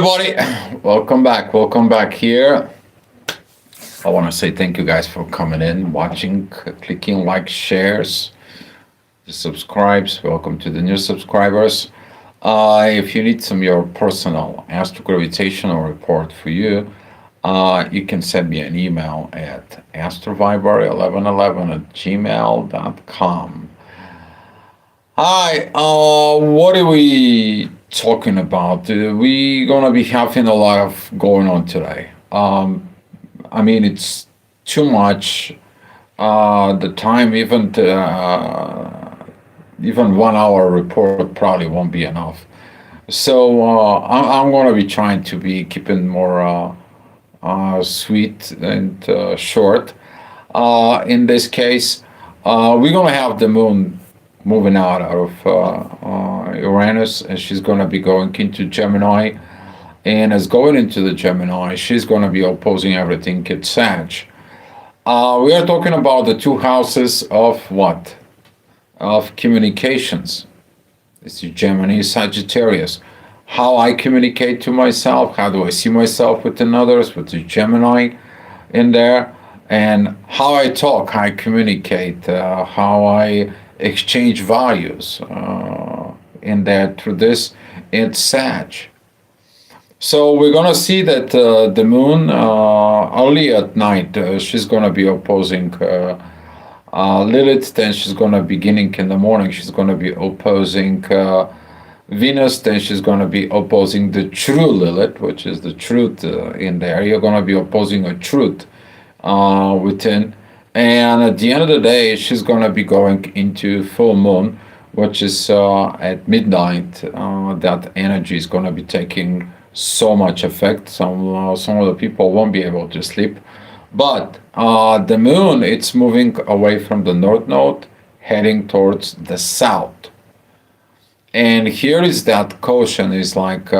Everybody, welcome back here. I want to say thank you guys for coming in, watching, clicking like, shares, the subscribes. Welcome to the new subscribers. If you need some your personal astrogravitational report for you, you can send me an email at astroviber1111 at gmail.com. Hi, what are we talking about? We gonna be having a lot of going on today. I mean, it's too much. The time, even 1 hour report probably won't be enough. So I'm gonna be trying to be keeping more sweet and short. In this case, we're gonna have the moon moving out of Uranus, and she's gonna be going into Gemini. And as going into the Gemini, she's gonna be opposing everything at Sag. We are talking about the two houses of what? Of communications. This is Gemini, Sagittarius. How I communicate to myself, how do I see myself within others, with the Gemini in there, and how I talk, how I communicate, how I exchange values in that through this, it's Sag. So we're gonna see that the moon early at night, she's gonna be opposing Lilith. Then she's gonna beginning in the morning. She's gonna be opposing Venus. Then she's gonna be opposing the true Lilith, which is the truth in there. You're gonna be opposing a truth within. And at the end of the day, she's gonna be going into full moon, which is at midnight. That energy is gonna be taking so much effect. Some of the people won't be able to sleep. But the moon, it's moving away from the north node, heading towards the south. And here is that caution: is like,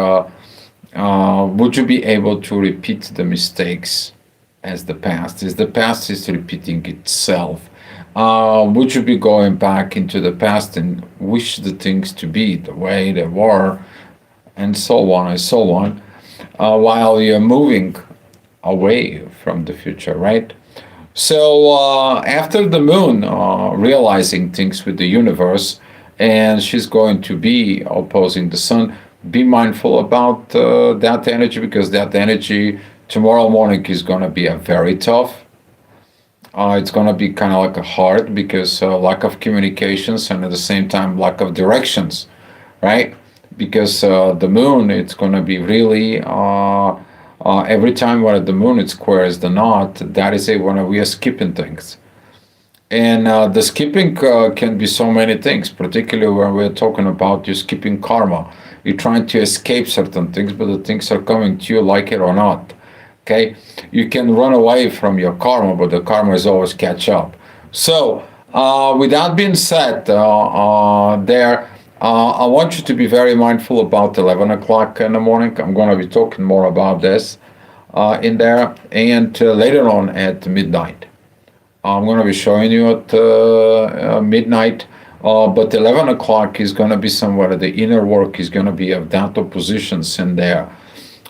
would you be able to repeat the mistakes as the past? Is the past is repeating itself? Would you be going back into the past and wish the things to be the way they were, and so on and so on, while you're moving away from the future, right? So after the moon realizing things with the universe, and she's going to be opposing the sun, be mindful about that energy, because that energy tomorrow morning is going to be a very tough. It's going to be kind of like a hard, because lack of communications, and at the same time lack of directions, right? Because the moon, it's going to be really every time when the moon it squares the knot, that is when we are skipping things. And the skipping can be so many things, particularly when we're talking about you skipping karma. You're trying to escape certain things, but the things are coming to you, like it or not. Okay, you can run away from your karma, but the karma is always catch up. So with that being said, I want you to be very mindful about 11 o'clock in the morning. I'm going to be talking more about this in there, and later on at midnight. I'm going to be showing you at midnight, but 11 o'clock is going to be somewhere the inner work is going to be of that oppositions in there.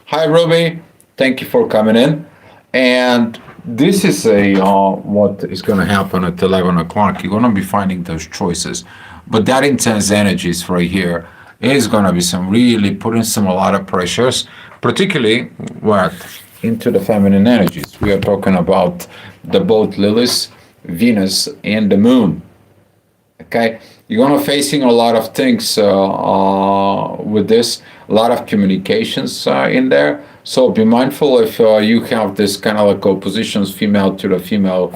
Hi, Ruby. Thank you for coming in. And this is what is going to happen at 11 o'clock. You're going to be finding those choices. But that intense energies right here is going to be some really putting a lot of pressures, particularly what? Into the feminine energies. We are talking about the both Lilith, Venus, and the moon. Okay? You're going to facing a lot of things with this, a lot of communications in there. So be mindful if you have this kind of like oppositions, female to the female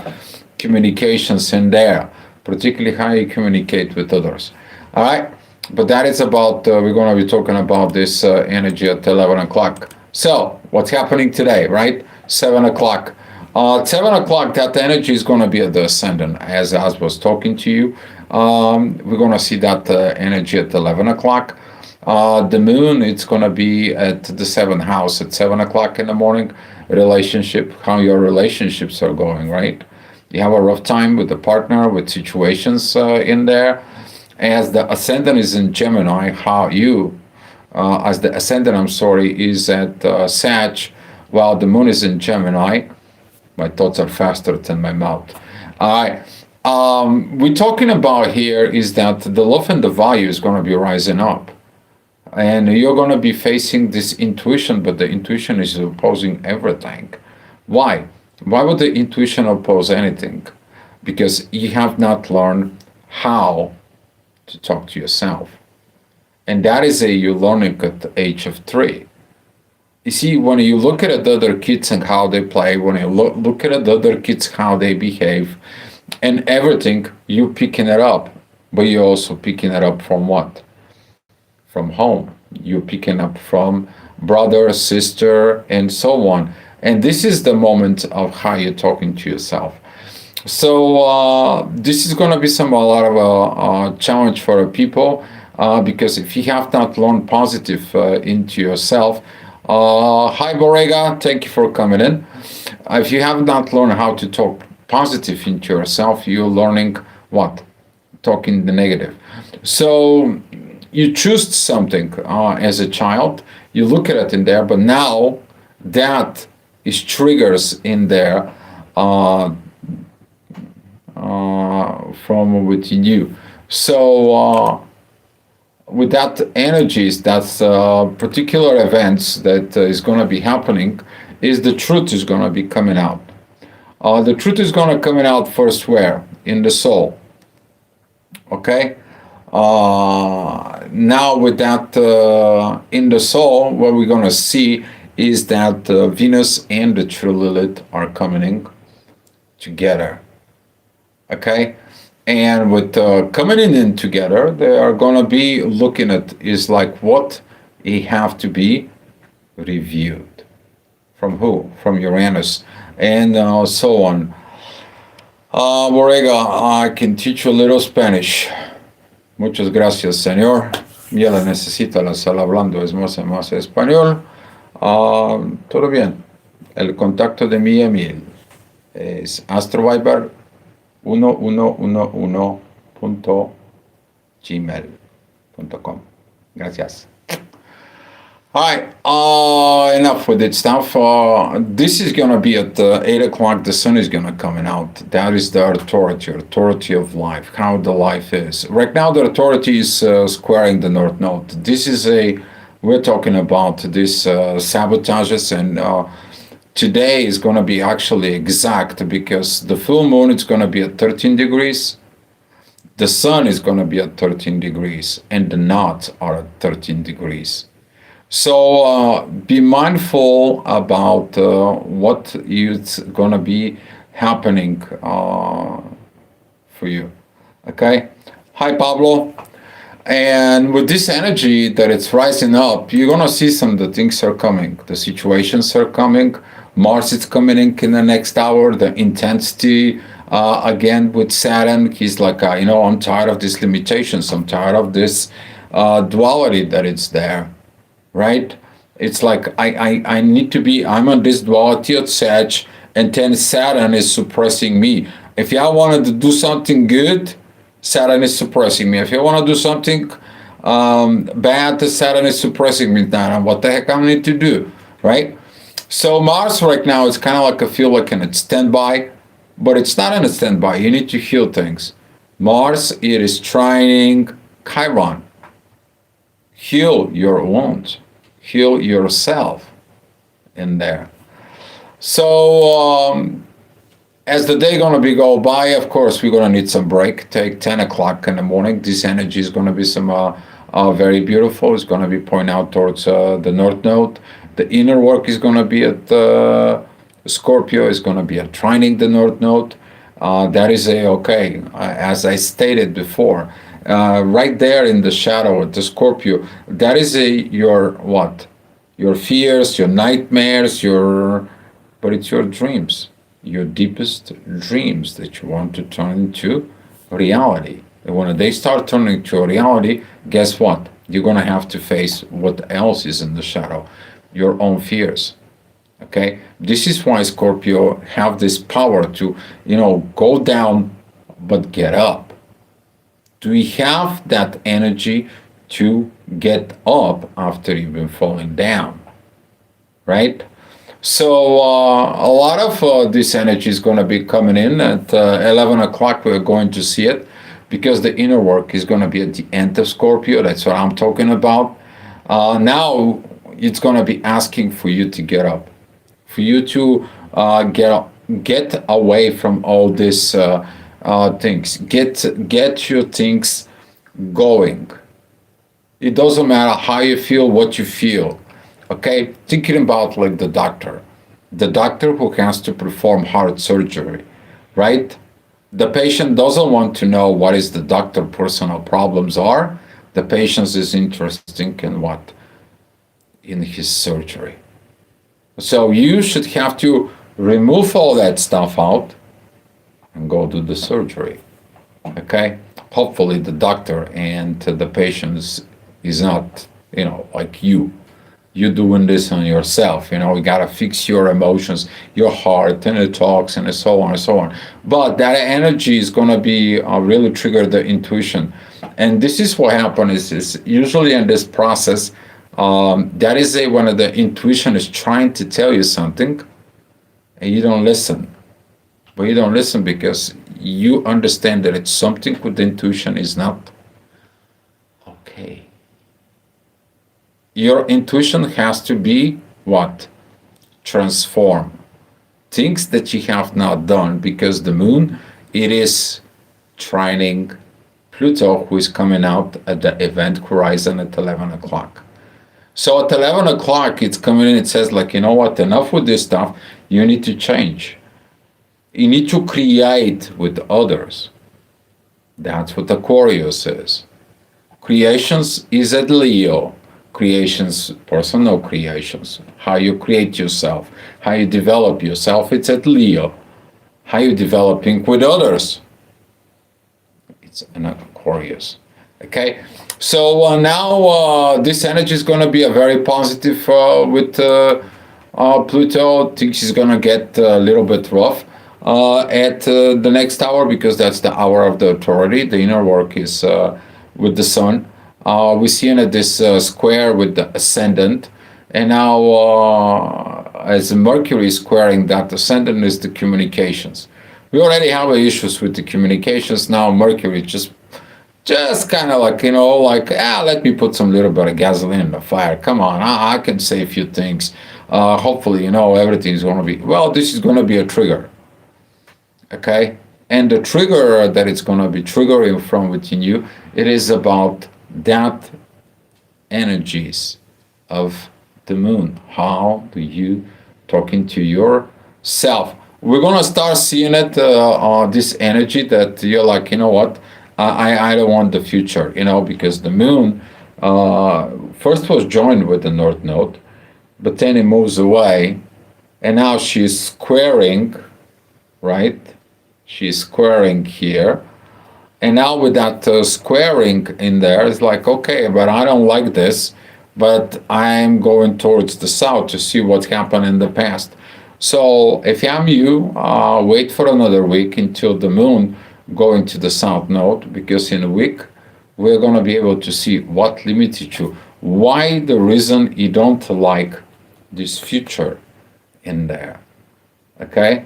communications in there, particularly how you communicate with others. All right? But that is about, we're going to be talking about this energy at 11 o'clock. So what's happening today, right? 7 o'clock. 7 o'clock, that energy is going to be at the ascendant, as I was talking to you. We're going to see that energy at 11 o'clock. The moon, it's going to be at the 7th house at 7 o'clock in the morning. Relationship, how your relationships are going, right? You have a rough time with the partner, with situations in there. As the ascendant is in Gemini, how you as the ascendant, I'm sorry, is at Sag, while the moon is in Gemini. My thoughts are faster than my mouth. I we're talking about here is that the love and the value is going to be rising up, and you're going to be facing this intuition, but the intuition is opposing everything. Why? Why would the intuition oppose anything? Because you have not learned how to talk to yourself, and that is a you learning at the age of 3. You see, when you look at the other kids and how they play, when you look at the other kids how they behave, and everything, you picking it up, but you're also picking it up from what? From home. You're picking up from brother, sister, and so on. And this is the moment of how you're talking to yourself. So this is going to be a lot of challenge for people because if you have not learned positive into yourself, hi Borega, thank you for coming in. If you have not learned how to talk positive into yourself, you're learning what? Talking the negative. So you choose something as a child, you look at it in there, but now that is triggers in there from within you. So with that energies, that's particular events that is going to be happening, is the truth is going to be coming out. The truth is going to coming out first where? In the soul. Okay? Now with that in the soul, what we're going to see is that Venus and the true Lilith are coming together. Okay? And with coming in together, they are going to be looking at is like what it have to be reviewed. From who? From Uranus. And so on. Borrega, I can teach you a little Spanish. Muchas gracias, señor. Ya la necesita la sala hablando, es más español. Todo bien. El contacto de mi email es astroviber 1111.gmail.com. Gracias. Hi, enough with it stuff. This is going to be at 8 o'clock. The sun is going to coming out. That is the authority of life, how the life is. Right now, the authority is squaring the North Node. This is we're talking about this sabotages, and today is going to be actually exact because the full moon is going to be at 13 degrees. The sun is going to be at 13 degrees, and the knots are at 13 degrees. So be mindful about what is going to be happening for you. Okay? Hi, Pablo. And with this energy that it's rising up, you're going to see some of the things are coming. The situations are coming. Mars is coming in the next hour. The intensity, again, with Saturn, he's like, I'm tired of these limitations. I'm tired of this duality that it's there. Right? It's like I need to be, I'm on this duality of Sag, and then Saturn is suppressing me. If I wanted to do something good, Saturn is suppressing me. If I want to do something bad, Saturn is suppressing me. Now, what the heck I need to do, right? So Mars right now is kind of like I feel like in a standby, but it's not in a standby. You need to heal things. Mars, it is trying Chiron. Heal your wounds. Heal yourself in there. So as the day going to be go by, of course, we're going to need some break. Take 10 o'clock in the morning. This energy is going to be some very beautiful. It's going to be pointing out towards the North Node. The inner work is going to be at Scorpio. Is going to be at trining the North Node. That is as I stated before. Right there in the shadow of the Scorpio, that is your what? Your fears, your nightmares, but it's your dreams, your deepest dreams that you want to turn into reality. And when they start turning to reality, guess what? You're going to have to face what else is in the shadow, your own fears. Okay? This is why Scorpio have this power to, go down, but get up. Do we have that energy to get up after you've been falling down, right? So a lot of this energy is going to be coming in at 11 o'clock. We're going to see it because the inner work is going to be at the end of Scorpio. That's what I'm talking about. Now it's going to be asking for you to get up, for you to get away from all these things. Get your things going. It doesn't matter how you feel, what you feel. Okay, thinking about like the doctor who has to perform heart surgery, right? The patient doesn't want to know what is the doctor personal problems are. The patient is interested in what? In his surgery. So you should have to remove all that stuff out and go do the surgery. Okay? Hopefully the doctor and the patient is not, like you doing this on yourself. You gotta fix your emotions, your heart, and the talks, and so on and so on. But that energy is gonna be really trigger the intuition, and this is what happens. Is usually in this process, that is when the intuition is trying to tell you something, and you don't listen. But you don't listen because you understand that it's something with the intuition is not okay. Your intuition has to be what? Transform things that you have not done, because the moon, it is trining Pluto, who is coming out at the event horizon at 11 o'clock. So at 11 o'clock, it's coming in, it says like, you know what, enough with this stuff, you need to change. You need to create with others. That's what Aquarius is. Creations is at Leo. Creations, personal creations, how you create yourself, how you develop yourself, it's at Leo. How you developing with others, it's an Aquarius. Okay, so now this energy is going to be a very positive with Pluto. Things is going to get a little bit rough at the next hour, because that's the hour of the authority. The inner work is with the sun. We see in this square with the ascendant, and now as Mercury is squaring that ascendant is the communications. We already have issues with the communications. Now Mercury just kind of like, let me put some little bit of gasoline in the fire. Come on, I can say a few things. Hopefully, everything's going to be, well, this is going to be a trigger. Okay? And the trigger that it's going to be triggering from within you, it is about that energies of the moon. How do you talking to yourself? We're going to start seeing it, this energy that you're like, you know what, I don't want the future, because the moon first was joined with the North Node, but then it moves away, and now she's squaring, right? She's squaring here. And now with that squaring in there, it's like, okay, but I don't like this, but I'm going towards the south to see what happened in the past. So if I'm you, wait for another week until the moon going to the south node, because in a week, we're going to be able to see what limited you. Why the reason you don't like this future in there. Okay,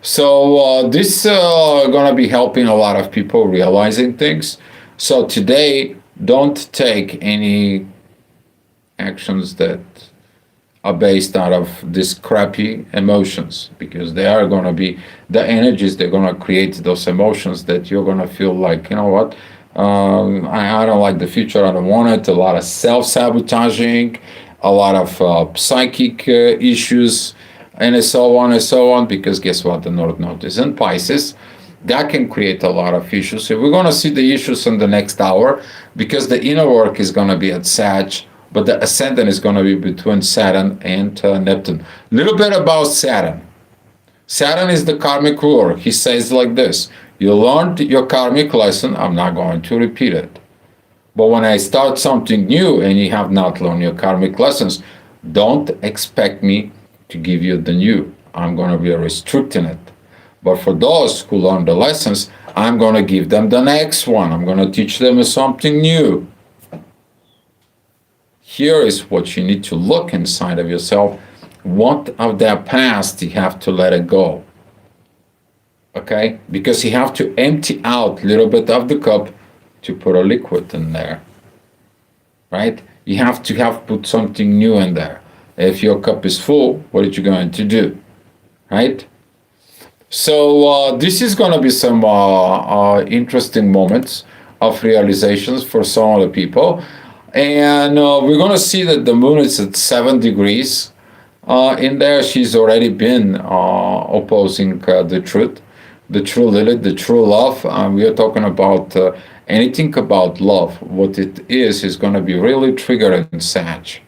so this gonna be helping a lot of people realizing things. So today, don't take any actions that are based out of these crappy emotions, because they are gonna be the energies. They're gonna create those emotions that you're gonna feel like, you know what, I don't like the future. I don't want it. A lot of self-sabotaging, a lot of psychic issues, and so on and so on, because guess what? The North Node is in Pisces. That can create a lot of issues. So we're going to see the issues in the next hour, because the inner work is going to be at Sag, but the ascendant is going to be between Saturn and Neptune. A little bit about Saturn. Saturn is the karmic ruler. He says like this: you learned your karmic lesson, I'm not going to repeat it. But when I start something new and you have not learned your karmic lessons, don't expect me to give you the new. I'm going to be restricting it. But for those who learn the lessons, I'm going to give them the next one. I'm going to teach them something new. Here is what you need to look inside of yourself. What of that past you have to let it go. Okay? Because you have to empty out a little bit of the cup to put a liquid in there. Right? You have to have put something new in there. If your cup is full, what are you going to do? Right? So this is going to be some interesting moments of realizations for some of the people. And we're going to see that the moon is at 7 degrees. In there, she's already been opposing the truth, the true Lilith, the true love. We are talking about anything about love. What it is going to be really triggered in Sag.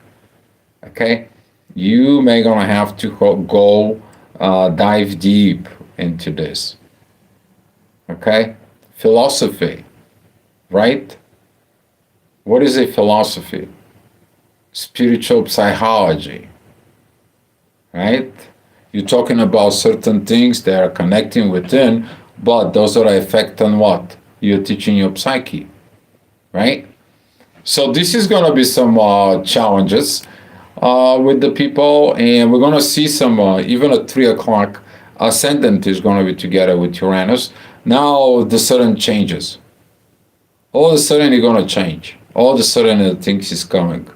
Okay? You may going to have to go dive deep into this. Okay? Philosophy, right? What is a philosophy? Spiritual psychology, right? You're talking about certain things that are connecting within, but those are effect on what? You're teaching your psyche, right? So this is going to be some challenges with the people, and we're going to see some, even at 3 o'clock, ascendant is going to be together with Uranus. Now the sudden changes. All of a sudden you're going to change. All of a sudden things is coming.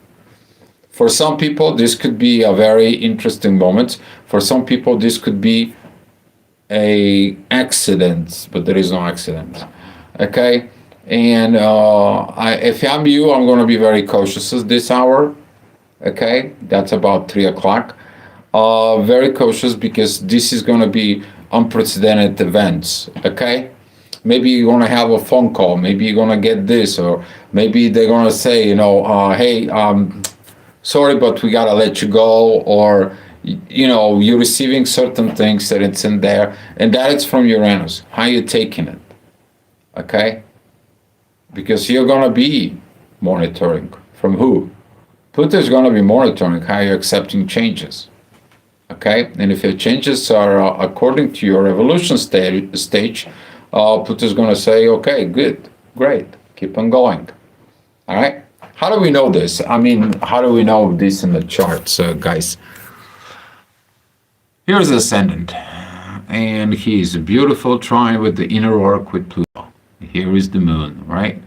For some people, this could be a very interesting moment. For some people, this could be a accident, but there is no accident. Okay? And if I'm you, I'm going to be very cautious at this hour. Okay? That's about 3 o'clock. Very cautious because this is going to be unprecedented events. Okay? Maybe you're going to have a phone call. Maybe you're going to get this, or maybe they're going to say, hey, sorry, but we got to let you go, or, you're receiving certain things that it's in there, and that is from Uranus. How you taking it? Okay? Because you're going to be monitoring. From who? Pluto is going to be monitoring how you're accepting changes. Okay? And if your changes are according to your evolution stage, Pluto is going to say, okay, good, great, keep on going. All right? How do we know this? I mean, how do we know this in the charts, guys? Here's the ascendant, and he's a beautiful trine with the inner arc with Pluto. Here is the moon, right?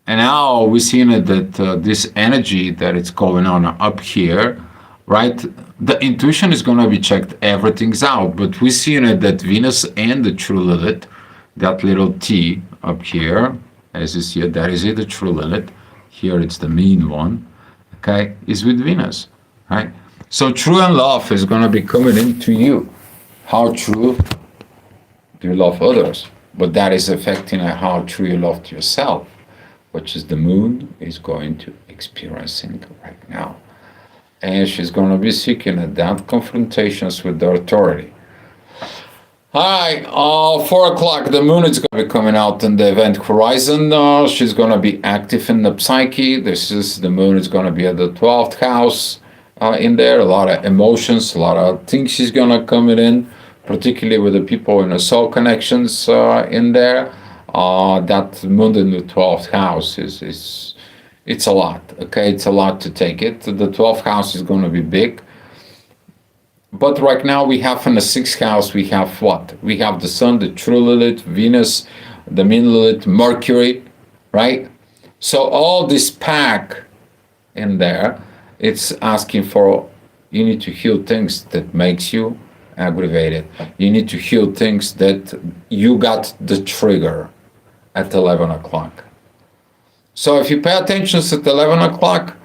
And now we're seeing that this energy that it's going on up here, right? The intuition is going to be checked, everything's out, but we're seeing it that Venus and the true Lilith, that little T up here, as you see it, that is it, the true Lilith. Here it's the mean one, okay, is with Venus, right? So true and love is going to be coming into you. How true do you love others? But that is affecting how true you love yourself, which is the moon is going to experiencing right now. And she's going to be seeking at that confrontations with the authority. All right, 4 o'clock, the moon is going to be coming out in the event horizon. She's going to be active in the psyche. The moon is going to be at the 12th house in there. A lot of emotions, a lot of things she's going to come in, particularly with the people in the soul connections in there. That moon in the 12th house it's a lot, okay? It's a lot to take it. The 12th house is going to be big. But right now we have in the 6th house, we have what? We have the sun, the true Lilith, Venus, the mean Lilith, Mercury, right? So all this pack in there, it's asking for, you need to heal things that makes you aggravated. You need to heal things that you got the trigger at 11 o'clock. So if you pay attention at 11 o'clock,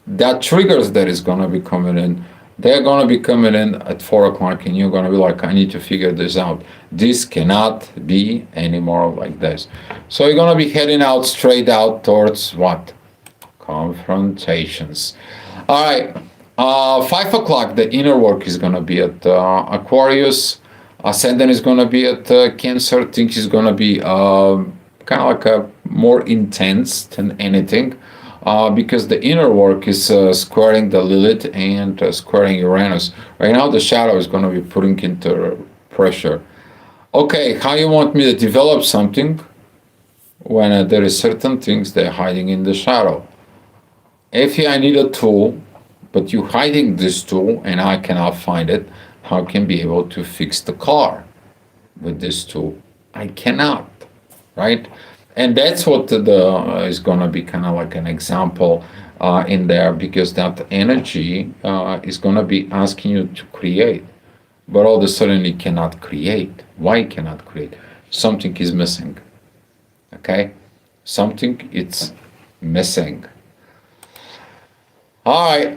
that triggers that is going to be coming in, they're going to be coming in at 4 o'clock, and you're going to be like, I need to figure this out. This cannot be anymore like this. So you're going to be heading out straight out towards what? Confrontations. All right. 5 o'clock, the inner work is going to be at Aquarius. Ascendant is going to be at Cancer. Things is going to be kind of like a more intense than anything. Because the inner work is squaring the Lilith and squaring Uranus. Right now the shadow is going to be putting into pressure. Okay, how you want me to develop something when there is certain things they're hiding in the shadow? If I need a tool, but you hiding this tool and I cannot find it, how can I be able to fix the car with this tool? I cannot, right? And that's what is going to be kind of like an example in there, because that energy is going to be asking you to create, but all of a sudden you cannot create. Why cannot create? Something is missing. Okay, something it's missing. All right.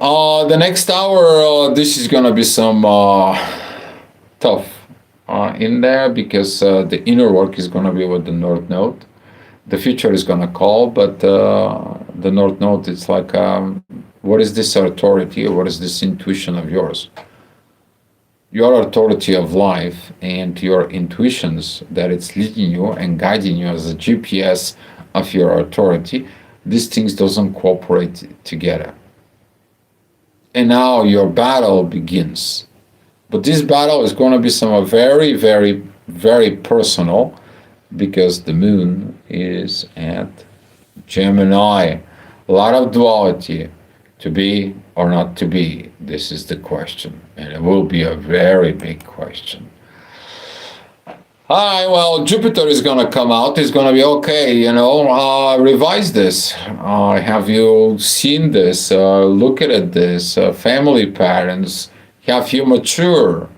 The next hour, this is gonna be some tough in there, because the inner work is gonna be with the North Node. The future is gonna call, but the North Node, it's like, what is this authority, or what is this intuition of yours? Your authority of life and your intuitions that it's leading you and guiding you as a GPS of your authority. These things doesn't cooperate together. And now your battle begins. But this battle is going to be some very, very, very personal, because the moon is at Gemini. A lot of duality, to be or not to be. This is the question. And it will be a very big question. Hi, well, Jupiter is going to come out. It's going to be okay, revise this. Have you seen this? Look at this. Family patterns. Have you mature?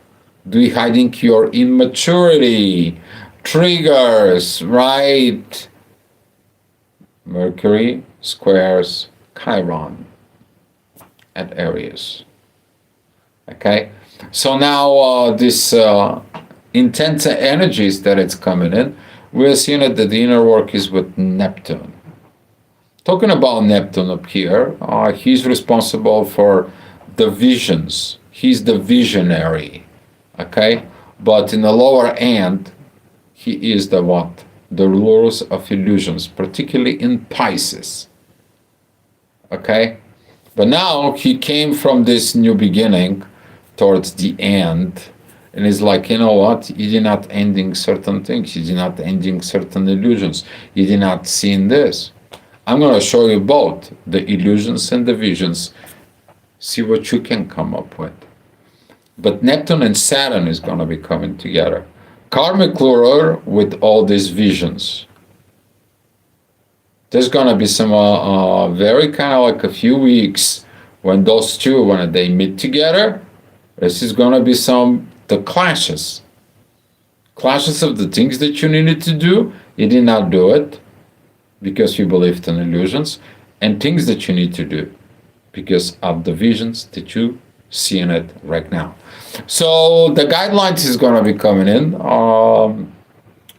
Do you hiding your immaturity? Triggers, right? Mercury squares Chiron at Aries. Okay? So now this intense energies that it's coming in, we're seeing that the inner work is with Neptune. Talking about Neptune up here, he's responsible for the visions. He's the visionary, okay? But in the lower end, he is the what? The rulers of illusions, particularly in Pisces, okay? But now he came from this new beginning towards the end, and it's like, you know what? You did not ending certain things. You did not ending certain illusions. You did not see this. I'm going to show you both the illusions and the visions. See what you can come up with. But Neptune and Saturn is going to be coming together. Karmic ruler with all these visions. There's going to be some very kind of like a few weeks when those two, when they meet together, this is going to be the clashes of the things that you needed to do. You did not do it because you believed in illusions, and things that you need to do because of the visions that you see in it right now. So the guidelines is going to be coming in.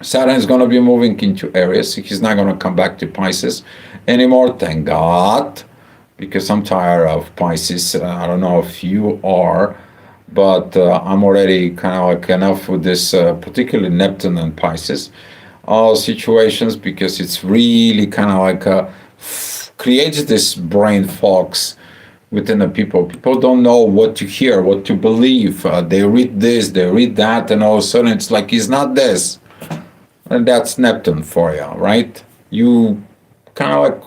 Saturn is going to be moving into Aries. He's not going to come back to Pisces anymore, thank God, because I'm tired of Pisces. I don't know if you are, but I'm already kind of like enough with this, particularly Neptune and Pisces situations, because it's really kind of like creates this brain fogs within the people. People don't know what to hear, what to believe. They read this, they read that, and all of a sudden it's like, it's not this. And that's Neptune for you, right? You kind of like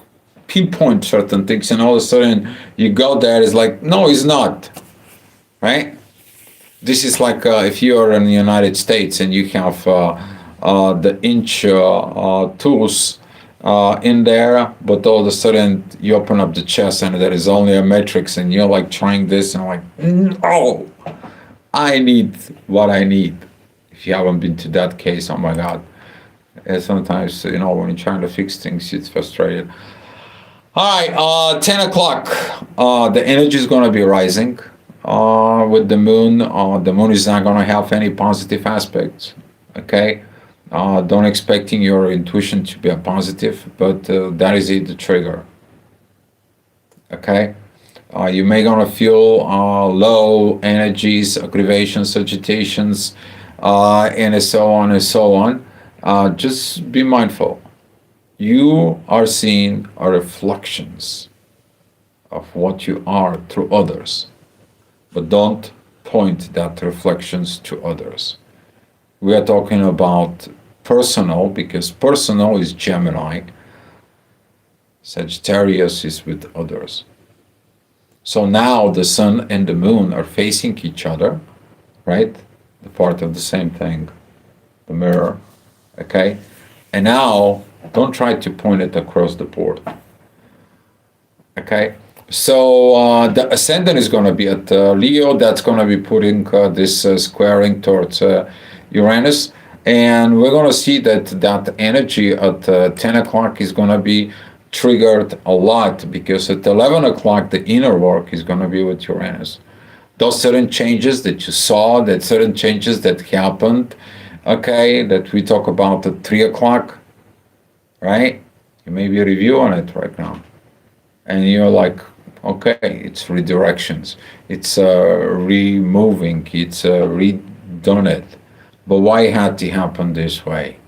pinpoint certain things, and all of a sudden you go there, it's like, no, it's not, right? This is like if you're in the United States and you have the inch tools in there, but all of a sudden you open up the chest and there is only a matrix, and you're like trying this, and like, no, I need what I need. If you haven't been to that case, oh my God. And sometimes, when you're trying to fix things, it's frustrated. All right, 10 o'clock. The energy is going to be rising with the moon. The moon is not going to have any positive aspects, okay? Don't expecting your intuition to be a positive, but that is it, the trigger. Okay, you may gonna feel low energies, aggravations, agitations, and so on and so on. Just be mindful. You are seeing reflections of what you are through others, but don't point that reflections to others. We are talking about personal, because personal is Gemini. Sagittarius is with others. So now the sun and the moon are facing each other, right? The part of the same thing, the mirror, okay? And now don't try to point it across the board, okay? So the ascendant is going to be at Leo. That's going to be putting this squaring towards Uranus. And we're going to see that that energy at 10 o'clock is going to be triggered a lot because at 11 o'clock, the inner work is going to be with Uranus. Those certain changes that you saw, that certain changes that happened, okay, that we talk about at 3 o'clock, right? You may be reviewing it right now. And you're like, okay, it's redirections, it's removing, it's redone it. But why had to happen this way?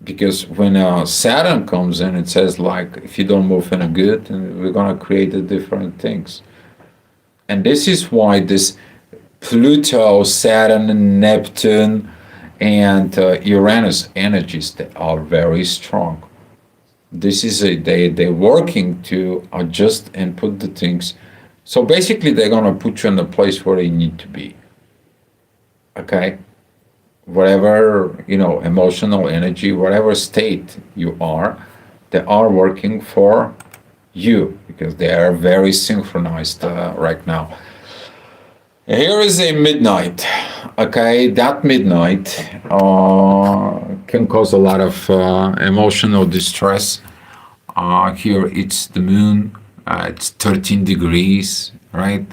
Because when Saturn comes in, it says like, if you don't move in a good, we're gonna create the different things. And this is why this Pluto, Saturn, Neptune, and Uranus energies, they are very strong. This is they're working to adjust and put the things. So basically, they're gonna put you in the place where you need to be. Okay, whatever emotional energy, whatever state you are, they are working for you because they are very synchronized right now. Here is a midnight. Okay, that midnight can cause a lot of emotional distress. Here it's the moon, it's 13 degrees, right?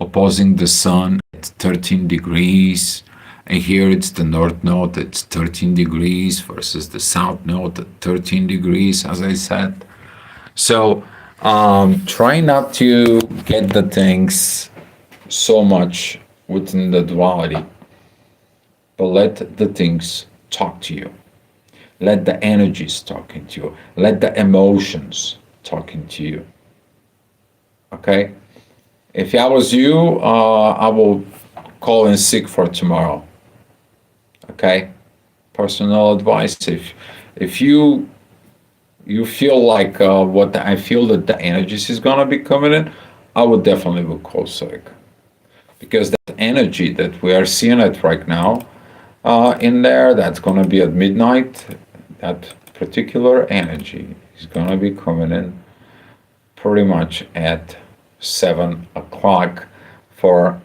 Opposing the sun at 13 degrees. And here it's the north node, it's 13 degrees versus the south node at 13 degrees, as I said. So try not to get the things so much within the duality, but let the things talk to you. Let the energies talking to you. Let the emotions talking to you. Okay? If I was you, I will call in sick for tomorrow. Okay? Personal advice. If you feel like what I feel that the energies is gonna be coming in, I would definitely will call sick. Because that energy that we are seeing it right now in there, that's going to be at midnight, that particular energy is going to be coming in pretty much at 7 o'clock for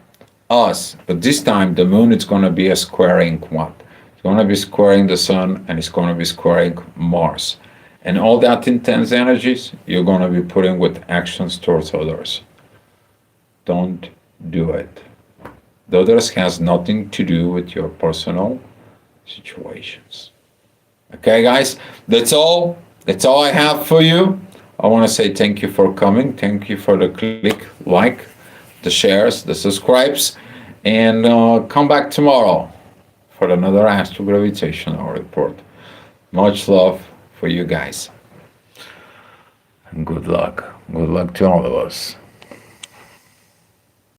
us. But this time, the moon is going to be a squaring what? It's going to be squaring the sun and it's going to be squaring Mars. And all that intense energies, you're going to be putting with actions towards others. Don't do it. The others has nothing to do with your personal situations. Okay, guys, that's all. That's all I have for you. I want to say thank you for coming. Thank you for the click, like, the shares, the subscribes, and come back tomorrow for another astrogravitational report. Much love for you guys. And good luck. Good luck to all of us.